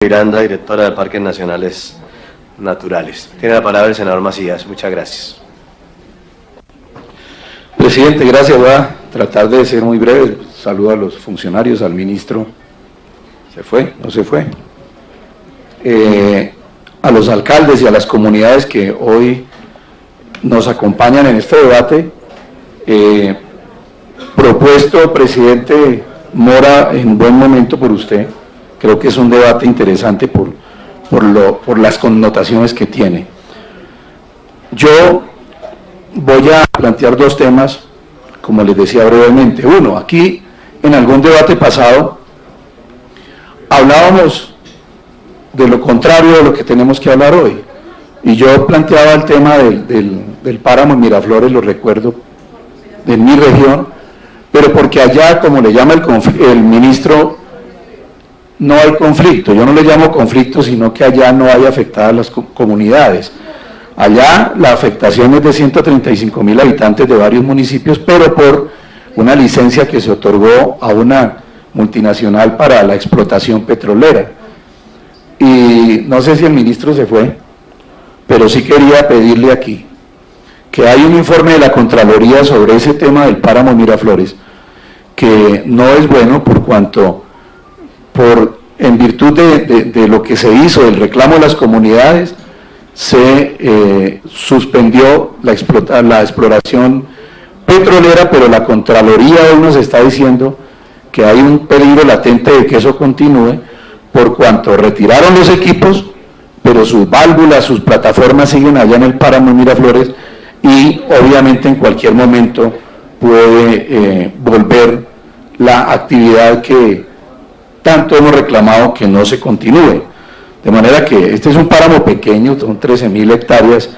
Miranda, directora de Parques Nacionales Naturales. Tiene la palabra el senador Macías. Muchas gracias. Presidente, gracias. Voy a tratar de ser muy breve. Saludo a los funcionarios, al ministro. ¿Se fue? ¿No se fue? A los alcaldes y a las comunidades que hoy nos acompañan en este debate. Propuesto, presidente Mora, en buen momento por usted. Creo que es un debate interesante por las connotaciones que tiene. Yo voy a plantear dos temas, como les decía brevemente. Uno, aquí en algún debate pasado hablábamos de lo contrario de lo que tenemos que hablar hoy. Y yo planteaba el tema del páramo en Miraflores, lo recuerdo, en mi región, pero porque allá, como le llama el ministro, no hay conflicto. Yo no le llamo conflicto, sino que allá no hay afectadas las comunidades. Allá la afectación es de 135.000 habitantes de varios municipios, pero por una licencia que se otorgó a una multinacional para la explotación petrolera. Y no sé si el ministro se fue, pero sí quería pedirle aquí que hay un informe de la Contraloría sobre ese tema del páramo Miraflores, que no es bueno por cuanto, en virtud de lo que se hizo, del reclamo de las comunidades, se suspendió la exploración petrolera, pero la Contraloría hoy nos está diciendo que hay un peligro latente de que eso continúe, por cuanto retiraron los equipos, pero sus válvulas, sus plataformas siguen allá en el páramo Miraflores, y obviamente en cualquier momento puede volver la actividad que tanto hemos reclamado que no se continúe. De manera que este es un páramo pequeño, son 13.000 hectáreas,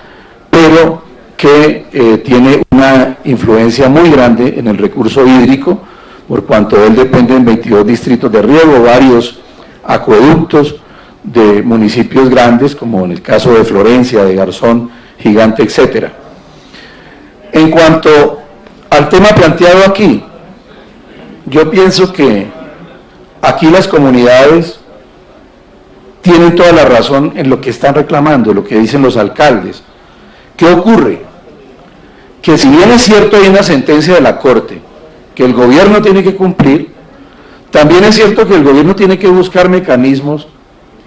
pero que tiene una influencia muy grande en el recurso hídrico, por cuanto él depende en 22 distritos de riego, varios acueductos de municipios grandes, como en el caso de Florencia, de Garzón, Gigante, etcétera. En cuanto al tema planteado aquí, yo pienso que aquí las comunidades tienen toda la razón en lo que están reclamando, lo que dicen los alcaldes. ¿Qué ocurre? Que si bien es cierto hay una sentencia de la Corte que el gobierno tiene que cumplir, también es cierto que el gobierno tiene que buscar mecanismos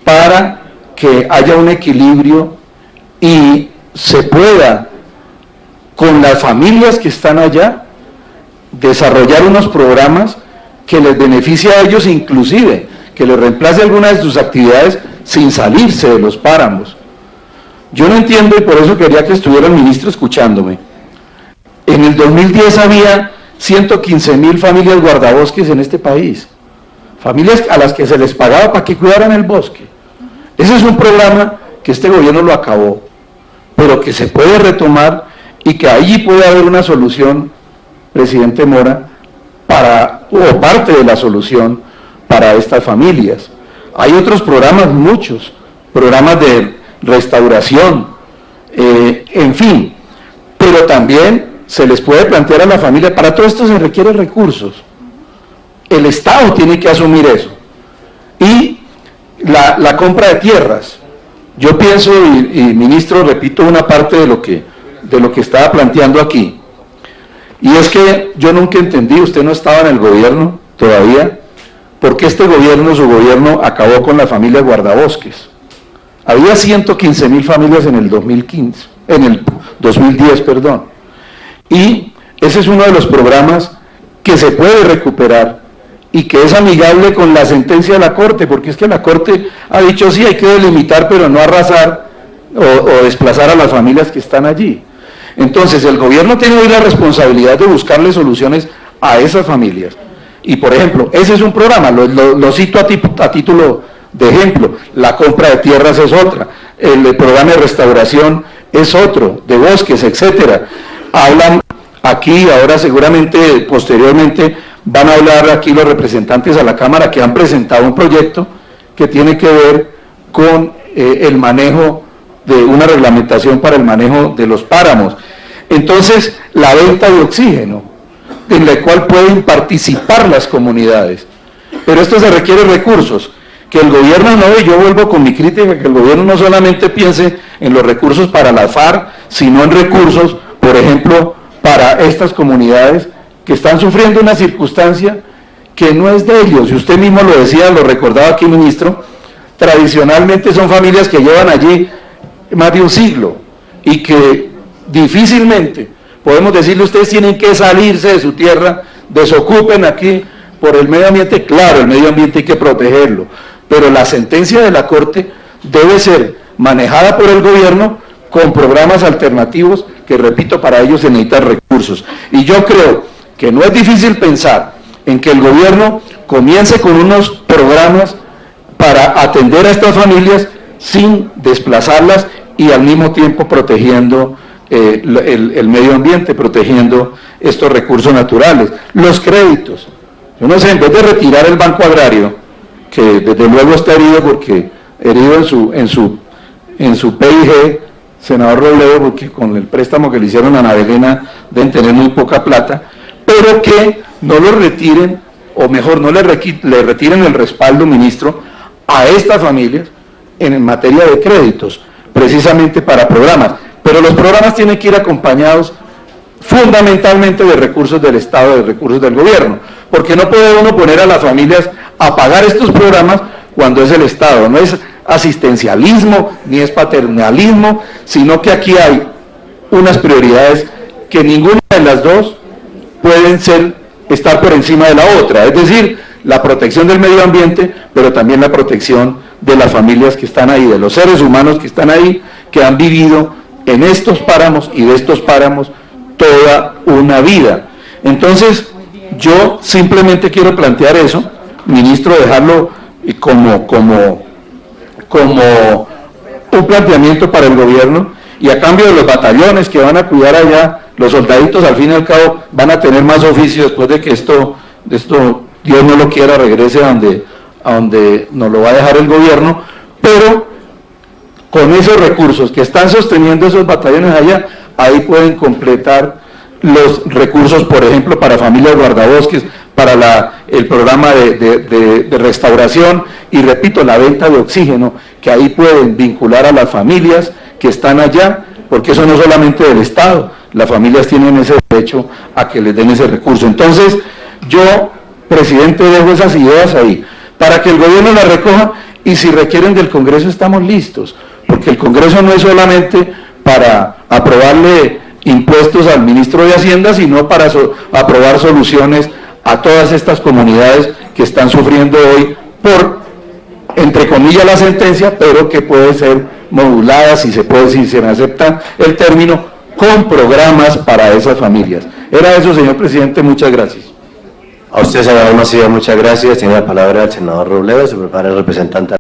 para que haya un equilibrio y se pueda, con las familias que están allá, desarrollar unos programas que les beneficie a ellos, inclusive que les reemplace algunas de sus actividades sin salirse de los páramos. Yo no entiendo, y por eso quería que estuviera el ministro escuchándome. En el 2010 había 115.000 familias guardabosques en este país, familias a las que se les pagaba para que cuidaran el bosque. Ese es un programa que este gobierno lo acabó, pero que se puede retomar y que allí puede haber una solución, presidente Mora, o parte de la solución para estas familias. Hay otros programas, muchos, programas de restauración, en fin, pero también se les puede plantear a la familia, para todo esto se requieren recursos. El Estado tiene que asumir eso. Y la compra de tierras. Yo pienso, y ministro, repito una parte de lo que estaba planteando aquí, y es que yo nunca entendí, usted no estaba en el gobierno todavía, por qué este gobierno, su gobierno, acabó con la familia guardabosques. Había 115.000 familias en el 2010, perdón, y ese es uno de los programas que se puede recuperar y que es amigable con la sentencia de la Corte, porque es que la Corte ha dicho sí, hay que delimitar, pero no arrasar o desplazar a las familias que están allí. Entonces el gobierno tiene hoy la responsabilidad de buscarle soluciones a esas familias. Y por ejemplo, ese es un programa, lo cito a título de ejemplo. La compra de tierras es otra, el programa de restauración es otro, de bosques, etcétera. Hablan aquí, ahora seguramente, posteriormente, van a hablar aquí los representantes a la Cámara que han presentado un proyecto que tiene que ver con el manejo de una reglamentación para el manejo de los páramos. Entonces, la venta de oxígeno, en la cual pueden participar las comunidades. Pero esto se requiere recursos. que el gobierno no, y yo vuelvo con mi crítica, que el gobierno no solamente piense en los recursos para la FARC, sino en recursos, por ejemplo, para estas comunidades que están sufriendo una circunstancia que no es de ellos, y usted mismo lo decía, lo recordaba aquí, ministro, tradicionalmente son familias que llevan allí más de un siglo, y que difícilmente podemos decirle, ustedes tienen que salirse de su tierra, desocupen aquí por el medio ambiente. Claro, el medio ambiente hay que protegerlo, pero la sentencia de la Corte debe ser manejada por el gobierno con programas alternativos que, repito, para ellos se necesitan recursos. Y yo creo que no es difícil pensar en que el gobierno comience con unos programas para atender a estas familias sin desplazarlas y al mismo tiempo protegiendo el medio ambiente, protegiendo estos recursos naturales. Los créditos, yo no sé, en vez de retirar el Banco Agrario, que desde luego está herido porque herido en su PIG, senador Robledo, porque con el préstamo que le hicieron a Ana Belena deben tener muy poca plata, pero que no lo retiren, o mejor, no le retiren el respaldo, ministro, a estas familias en materia de créditos, precisamente para programas. Pero los programas tienen que ir acompañados fundamentalmente de recursos del Estado, de recursos del gobierno, porque no puede uno poner a las familias a pagar estos programas cuando es el Estado. No es asistencialismo, ni es paternalismo, sino que aquí hay unas prioridades que ninguna de las dos pueden estar por encima de la otra, es decir, la protección del medio ambiente, pero también la protección de las familias que están ahí, de los seres humanos que están ahí, que han vivido en estos páramos y de estos páramos toda una vida. Entonces, yo simplemente quiero plantear eso, ministro, dejarlo como un planteamiento para el gobierno, y a cambio de los batallones que van a cuidar allá, los soldaditos al fin y al cabo van a tener más oficio después de que esto Dios no lo quiera, regrese a donde nos lo va a dejar el gobierno, pero con esos recursos que están sosteniendo esos batallones allá, ahí pueden completar los recursos, por ejemplo, para familias guardabosques, para el programa de restauración, y repito, la venta de oxígeno, que ahí pueden vincular a las familias que están allá, porque eso no solamente del Estado, las familias tienen ese derecho a que les den ese recurso. Entonces, yo, presidente, dejo esas ideas ahí, para que el gobierno las recoja, y si requieren del Congreso estamos listos, porque el Congreso no es solamente para aprobarle impuestos al ministro de Hacienda, sino para aprobar soluciones a todas estas comunidades que están sufriendo hoy por, entre comillas, la sentencia, pero que puede ser modulada, si se me acepta el término, con programas para esas familias. Era eso, señor presidente, muchas gracias. A usted, senador Macías, muchas gracias. Tiene la palabra el senador Robledo, se prepara el representante.